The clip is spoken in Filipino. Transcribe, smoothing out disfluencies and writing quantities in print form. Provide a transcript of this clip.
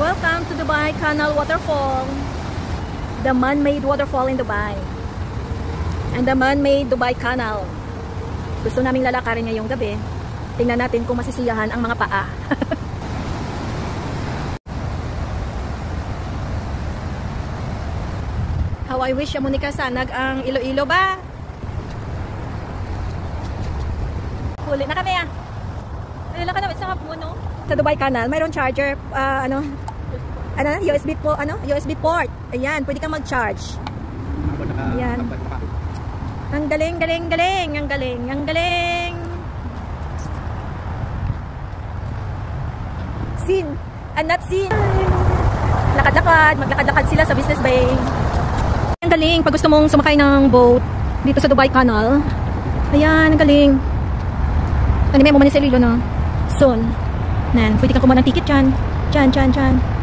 Welcome to Dubai Canal Waterfall. The man-made waterfall in Dubai. And the man-made Dubai Canal. Gusto naming lalakarin ngayong gabi. Tingnan natin kung masisiyahan ang mga paa. How I wish Monica sanag ang Iloilo ba? Huli na kami ah. Huli na kami sa puno. Sa Dubai Canal, mayroon charger, USB po, USB port. Ayan, pwede kang mag-charge. Ayan. Ang galing, galing, galing, ang galing, ang galing. Seen and not seen. Lakad-lakad, maglakad-lakad sila sa Business Bay. Ang galing, pag gusto mong sumakay ng boat dito sa Dubai Canal. Ayan, ang galing. Ano may mo man sa Iloilo, no? Soon. Nan, pwede kang kumuha ng ticket dyan. Dyan.